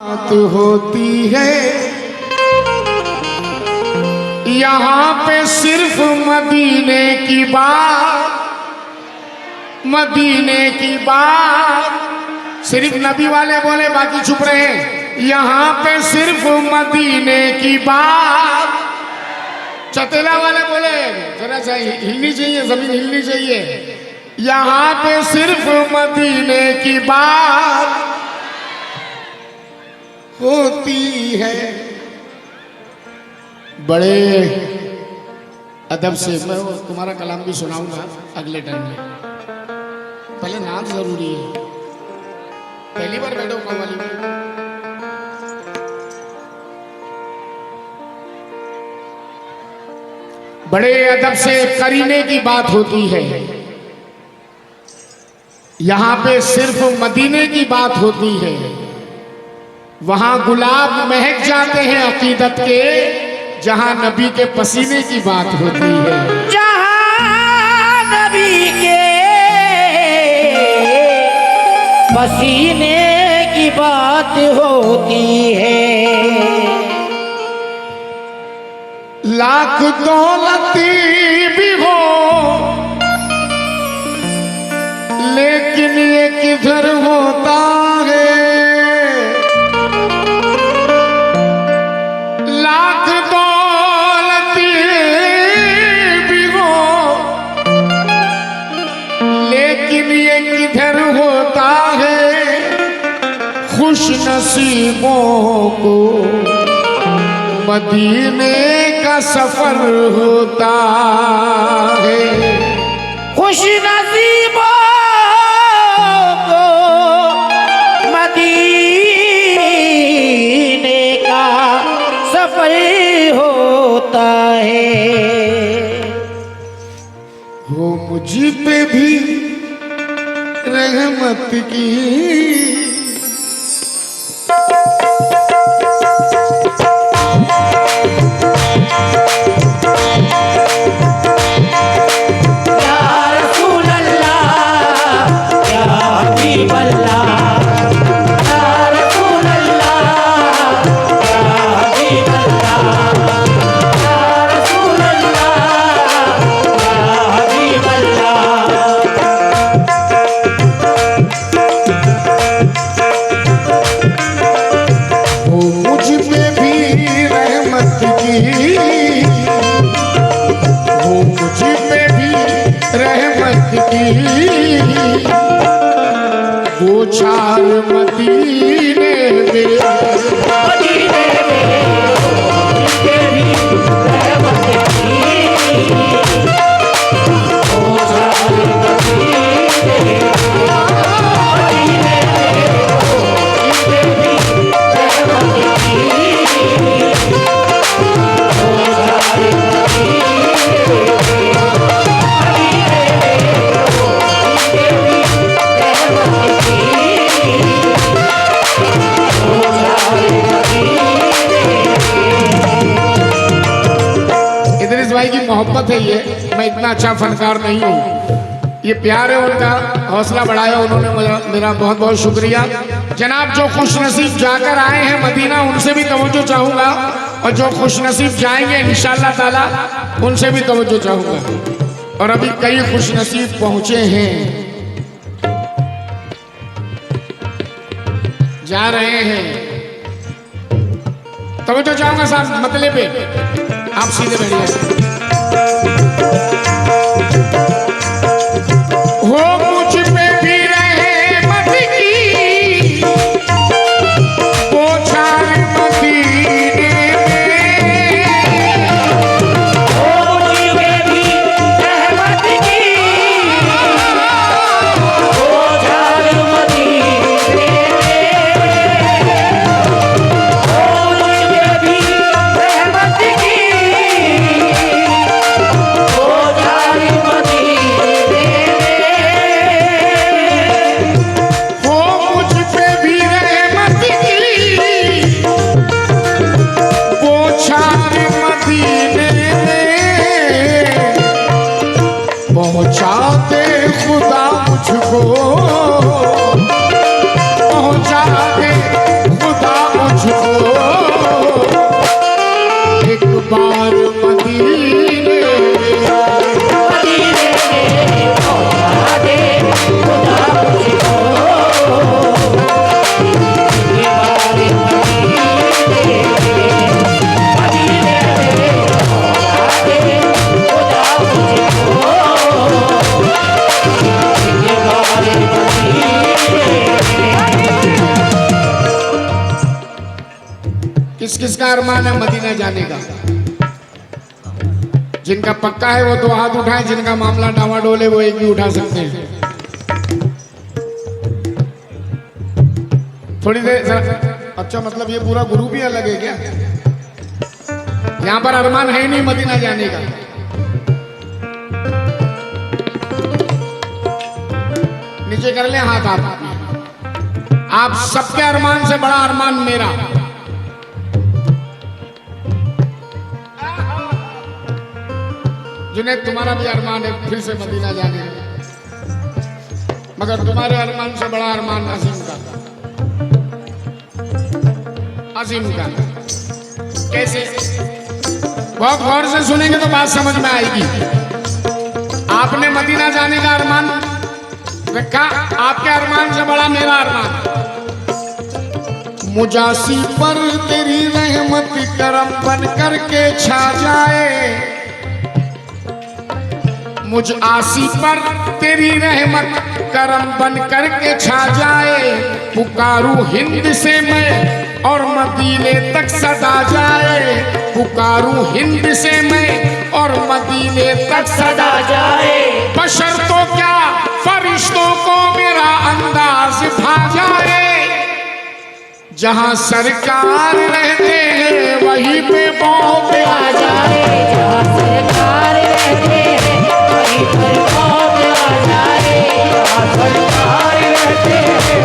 बात होती है यहाँ पे सिर्फ मदीने की बात, मदीने की बात। सिर्फ नबी वाले बोले बाकी चुप रहे। यहाँ पे सिर्फ मदीने की बात। चतेला वाले बोले जरा सा हिलनी चाहिए, जमीन हिलनी चाहिए। यहाँ पे सिर्फ मदीने की बात होती है। बड़े अदब से मैं तुम्हारा कलाम भी सुनाऊंगा अगले टाइम में। पहले नाम जरूरी है। पहली बार बैठो कव्वाली में। बड़े अदब से करीने की बात होती है। यहाँ पे सिर्फ मदीने की बात होती है। वहां गुलाब महक जाते हैं अकीदत के, जहां नबी के पसीने की बात होती है। जहां नबी के पसीने की बात होती है। लाख दौलती भी हो लेकिन ये किधर होता है। लाख दौलती भी हो लेकिन ये किधर होता है। खुश नसीबों को मदीने का सफर होता है। खुश नसीबों को मदीने का सफर होता है। हो मुझ पे भी रहमत की वो चार मदीने में मोहब्बत है। ये मैं इतना अच्छा फनकार नहीं हूँ। ये प्यार है उनका, हौसला बढ़ाया उन्होंने मेरा बहुत बहुत शुक्रिया। जनाब जो खुश नसीब जाकर आए हैं मदीना, उनसे भी तवज्जो चाहूँगा, और जो खुश नसीब जाएंगे इंशाअल्लाह ताला उनसे भी तवज्जो चाहूँगा। और अभी कई खुश नसीब पहुँचे हैं, जा रहे हैं। तवज्जो चाहूँगा साहब, मतले पे आप सीधे बैठिए। हो मुझ पे भी रहमत की बौछार मदीने में। हो मुझ पे भी रहमत की बौछार मदीने में। हो मुझ पे भी रहमत की किस किस का अरमान है मदीना जाने का? जिनका पक्का है वो दो हाथ उठाएं, जिनका मामला डावाडोल है वो एक भी उठा सकते हैं। थोड़ी देर जरा। अच्छा, मतलब ये पूरा ग्रुप ही अलग है क्या? यहाँ पर अरमान है ही नहीं मदीना जाने का। नीचे कर ले हाथ आप सबके अरमान से बड़ा अरमान मेरा। जुनैद, तुम्हारा भी अरमान है फिर से मदीना जाने का, मगर तुम्हारे अरमान से बड़ा अरमान अजीम का। अजीम का कैसे? बहुत गौर से सुनेंगे तो बात समझ में आएगी। आपने मदीना जाने का अरमान रखा, आपके अरमान से बड़ा मेरा अरमान। मुजासी पर तेरी रहमत करम बन करके छा जाए, मुझ आसी पर तेरी रहमत करम बन करके छा जाए। पुकारू हिंद से मैं और मदीने तक सदा जाए, पुकारू हिंद से मैं और मदीने तक सदा जाए। बशर तो क्या फरिश्तों को मेरा अंदाज भा जाए, जहां सरकार रहते हैं वहीं पे मौत आ जाए। जहाँ सरकार रहते हैं वहीं पर मौत आ जाए। जहाँ सरकार रहते हैं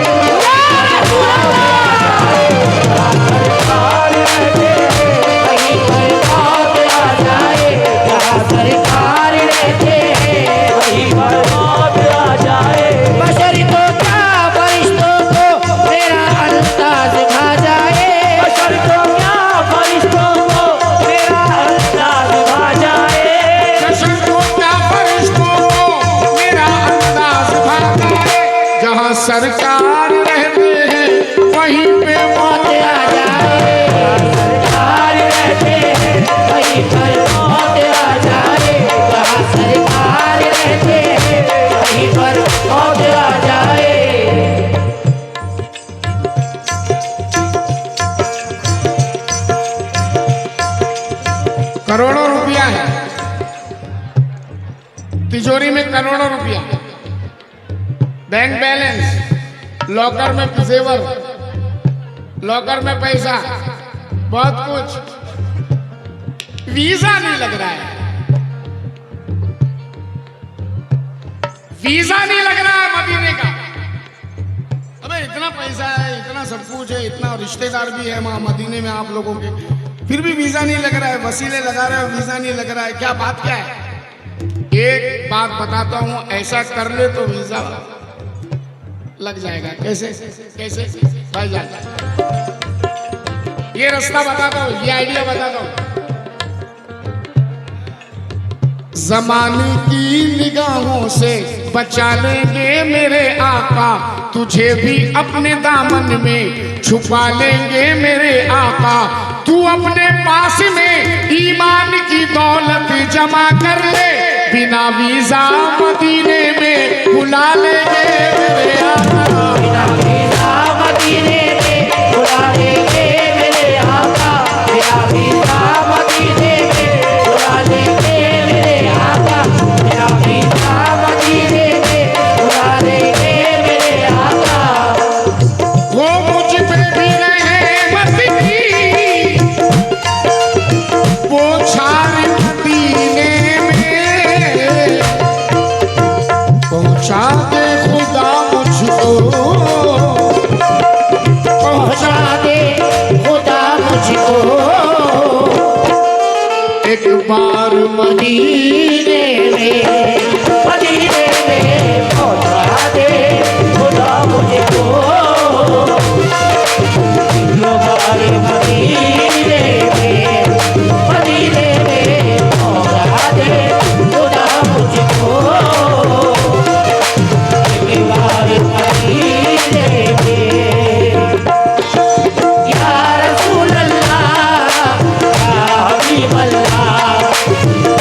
वहीं पर मौत आ जाए। जहाँ सरकार रहते हैं वहीं पर मौत आ जाए। बशर को क्या फरिश्तों को मेरा अंदाज भा जाए। बशर को क्या फरिश्तों को मेरा अंदाज भा जाए। बशर को क्या फरिश्तों को मेरा अंदाज भा जाए। जहाँ सरकार रहते हैं वहीं पे मौत आ जाए। सरकार रहते हैं वहीं पर मौत आ जाए। जहाँ सरकार रहते हैं वहीं पर मौत आ जाए। करोड़ों रुपया है तिजोरी में, करोड़ों रुपया, बैंक बैलेंस, लॉकर में जेवर, लॉकर में पैसा, बहुत कुछ। वीजा नहीं लग रहा है, वीजा नहीं लग रहा है मदीने का। अबे इतना पैसा है, इतना सब कुछ है, इतना रिश्तेदार भी है वहां मदीने में आप लोगों के, फिर भी वीजा नहीं लग रहा है। वसीले लगा रहे हो, वीजा नहीं लग रहा है, क्या बात क्या है? एक बात बताता हूं, ऐसा कर ले तो वीजा लग जाएगा। कैसे कैसे भाईजान? ये रास्ता बताता हूं, ये आइडिया बताता हूं। ज़माने की निगाहों से बचा लेंगे मेरे आका, तुझे भी अपने दामन में छुपा लेंगे मेरे आका। तू अपने पास में ईमान की दौलत जमा कर ले, बिना वीजा मदीने में बुला लेंगे मेरे आका। बिना वीजा मदीने में बुला लेंगे मेरे आका। बिना वीजा मदीने में बुला लेंगे मेरे आका। बिना वीजा मदीने में बुला लेंगे मेरे आका। वो मुझ पे भी रहमत की बौछार मदीने में पहुंचा दे खुदा मुझको, पहुंचा दे खुदा मुझको एक बार मदीने में। मदीने में पहुंचा दे खुदा मुझको हमारे मदीने में। मदीने में पहुंचा दे खुदा मुझको हमारे मदीने में। या रसूल अल्लाह, या हबीब अल्लाह,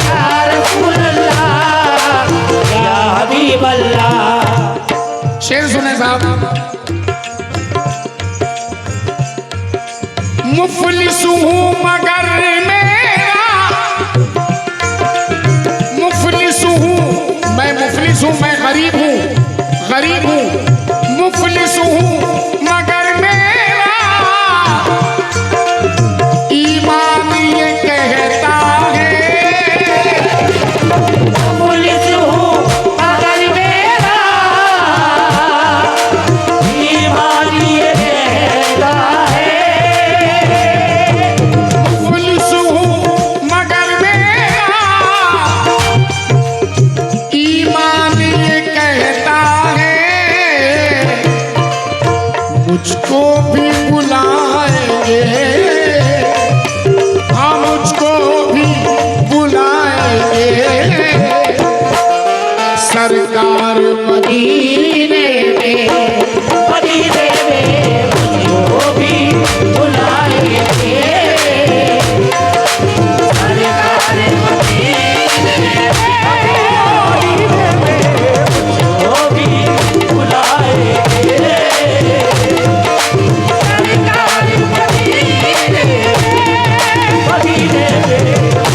या रसूल अल्लाह, मुफलिस हूँ मगर मेरा मुफलिस हूँ मैं गरीब हूँ मुफलिस हूँ मगर मेरा ईमान ये कहता है मुफलिस हूँ मगर मेरा ईमान ये कहता है मुफलिस हूँ मगर मेरा ईमान ये कहता है मुझको भी बुलाएंगे हाँ मुझको भी बुलाएंगे सरकार मदीने में मुझको भी बुलाएंगे सरकार मदीने में मुझको भी बुलाएंगे सरकार मदीने में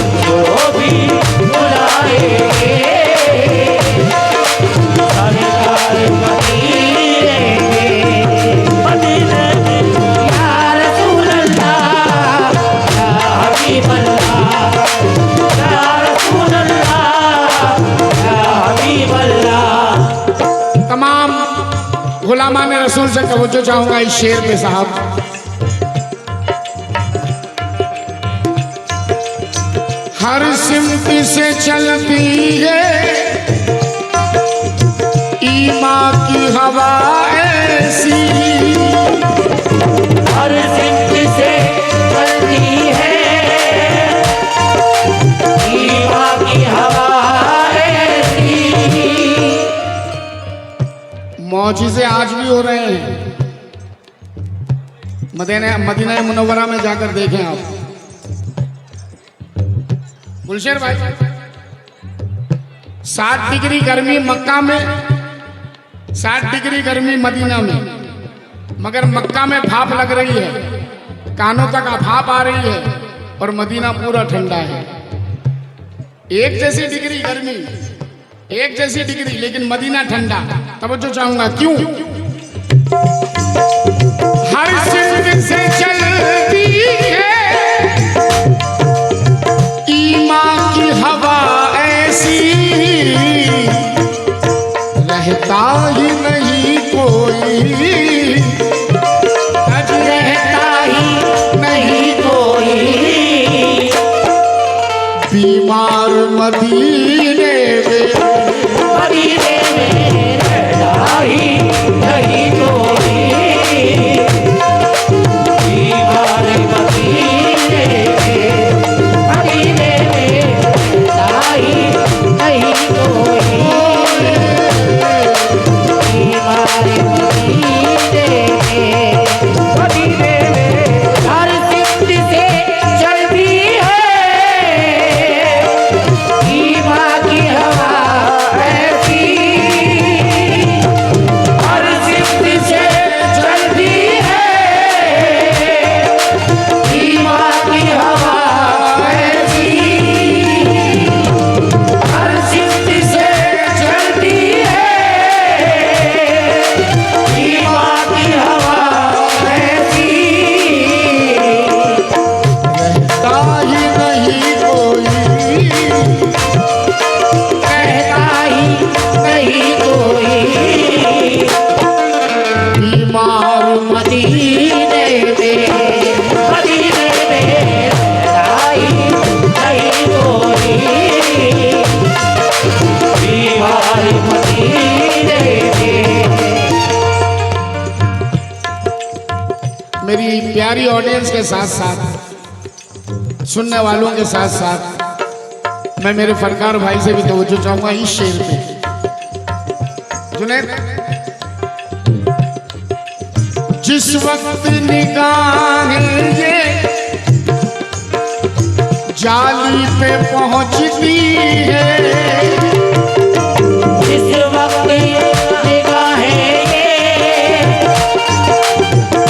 मुझको भी बुलाएंगे सरकार मदीने में या रसूल अल्लाह या हबीब अल्लाह या रसूल अल्लाह या हबीब अल्लाह। तमाम गुलामान रसूल से तवज्जो चाहूंगा इस शेर पे साहब। हर सिमत से चलती है ईमान की हवा ऐसी हर सिमत से चलती है ईमान की हवा ऐसी। मौजिज़े आज भी हो रहे हैं। मदीना मुनव्वरा में जाकर देखें आप। गुलशेर भाई 60 डिग्री गर्मी मक्का में 60 डिग्री गर्मी मदीना में, मगर मक्का में भाप लग रही है, कानों तक भाप आ रही है और मदीना पूरा ठंडा है। एक जैसी डिग्री गर्मी, एक जैसी डिग्री, लेकिन मदीना ठंडा। तवज्जो चाहूंगा क्यों? हर सिमत से चलती है ईमान की हवा ऐसी, रहता ही नहीं कोई, रहता ही नहीं कोई बीमार मदीने में, मदीने में रहता ही नहीं कोई बीमार मदीने में, मदीने में रहता ही नहीं कोई बीमार मदीने में, मदीने में हर सिमत से चलती है ईमान की हवा ऐसी। हर सिमत से चलती है ईमान की हवा ऐसी। हर सिमत से चलती है ईमान की हवा ऐसी। रहता ही नहीं कोई, रहता ही नहीं कोई बीमार मदीने में, मदीने में रहता ही नहीं कोई बीमार मदीने में। मेरी प्यारी ऑडियंस के साथ साथ सुनने वालों के साथ साथ मैं मेरे फनकार भाई से भी तवज्जो चाहूंगा इस शेर पे। जुनैद, जिस वक्त निगाहें ये जाली पे पहुंचती है, जिस वक्त निगाहें ये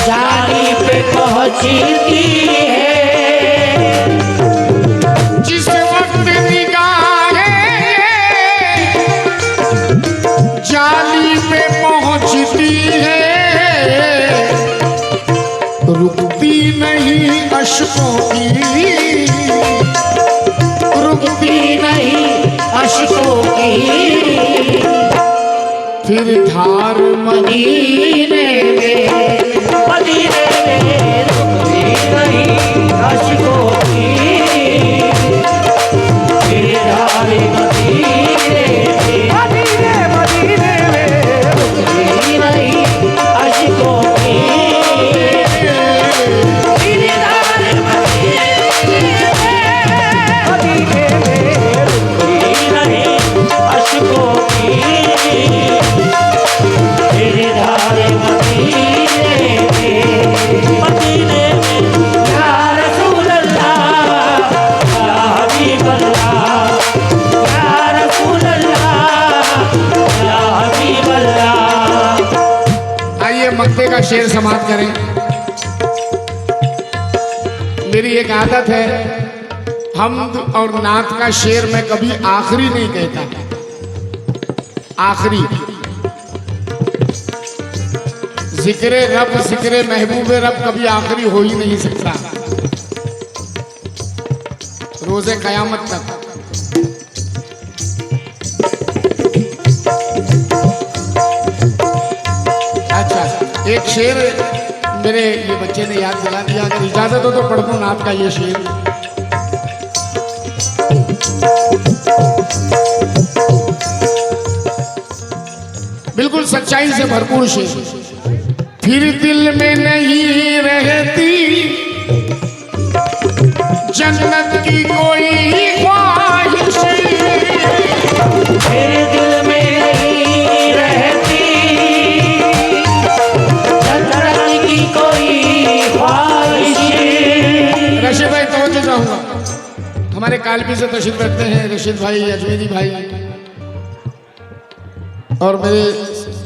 जाली पे पहुंच खींचती है। जिस वक्त निगाहें जाली पे पहुंचती है, रुकती नहीं अश्कों की, रुकती नहीं अश्कों की, फिर धार मदीने में, मदीने में रुकती नहीं अश्कों की, फिर धार मदीने में, मदीने मदीने में रुकती नहीं अश्कों की, फिर धार मदीने में, मदीने में रुकती नहीं अश्कों की, फिर धार मदीने में, मदीने में। या रसूल अल्लाह, या हबीब अल्लाह, या रसूल अल्लाह, या हबीब अल्लाह। आइए मक्ते का शेर समाप्त करें। मेरी एक आदत है, हमद और नात का शेर मैं कभी आखिरी नहीं कहता, आखिरी। जिक्रे रब, जिक्रे महबूब रब कभी आखिरी हो ही नहीं सकता रोजे कयामत तक। अच्छा, एक शेर मेरे ये बच्चे ने याद दिला दिया, अगर इजाजत हो तो पढ़ दूं नात का ये शेर। बिल्कुल सच्चाई से भरपूर शेर। फिर दिल में नहीं रहती जन्नत की कोई ख्वाहिश, फिर दिल में नहीं रहती जन्नत की कोई ख्वाहिश। रशीद भाई तवज्जो चाहूंगा, हमारे कालपी से तशरीफ रखते हैं रशीद भाई, अजमेरी भाई, और मेरे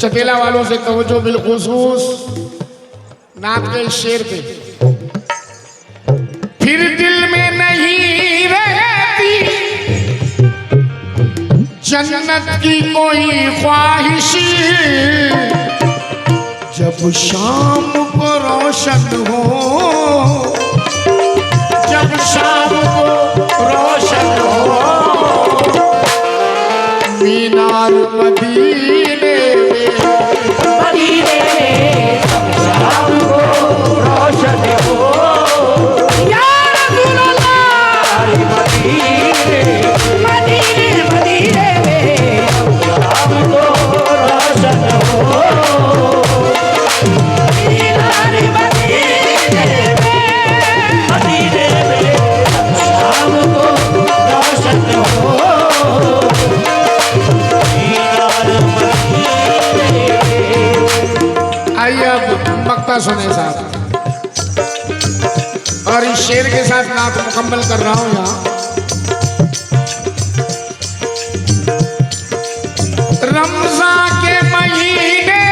चकेला वालों से तवज्जो बिलखुसूस नात के इस शेर पे। फिर दिल में नहीं रहती जन्नत की कोई ख्वाहिश, जब शाम को रोशन हो, जब शाम को रोशन हो, मीनार मदीने में, मदीने में जब शाम को रोशन हो, या रसूल अल्लाह, मदीने मदीने मदीने में जब शाम को रोशन हो, मीनार मदीने में, मदीने में जब शाम को रोशन हो, आइए अब मक्ता सुने साहब, और इस शेर के साथ नात मुकम्मल कर रहा हूं यहाँ। रमजान के महीने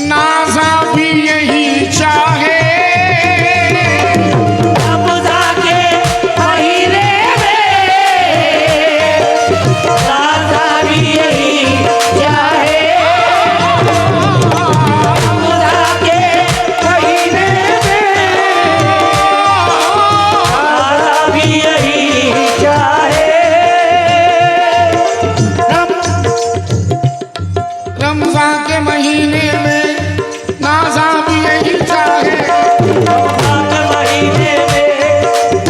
नाज़ा भी यही चाहे, रमज़ान के महीने में नाज़ा भी यही चाहे, रमज़ान के महीने में नाज़ा भी यही चाहे। रमजान के महीने में नाज़ा भी यही चाहे, रमज़ान के महीने में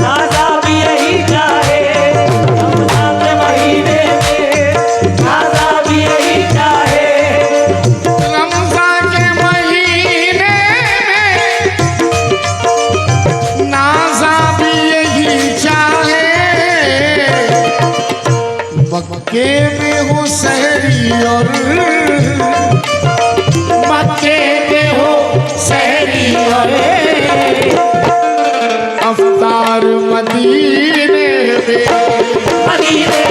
नाज़ा भी यही चाहे, रमज़ान के महीने में नाज़ा भी यही चाहे। रमजान के महीने में नाज़ा भी यही चाहे, मक्के में हो सहरी और मक्के में हो सहरी और अफ्तार मदीने में, मदीने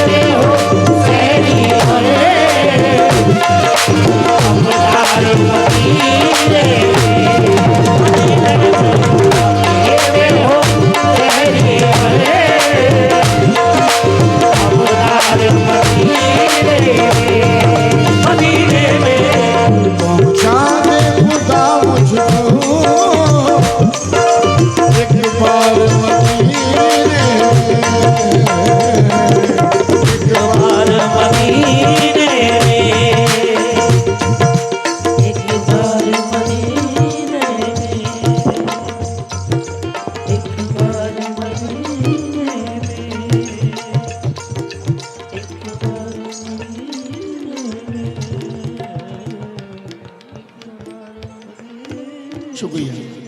में हो सहरी और अफ्तार मदीने मदीने में हो शहरी बने अबदार मदीने में पहुंचा दे खुदा मुझको एक बार मदीने एक बार मदीने में एक बार मदीने में एक बार मदीने में एक बार मदीने में शुक्रिया।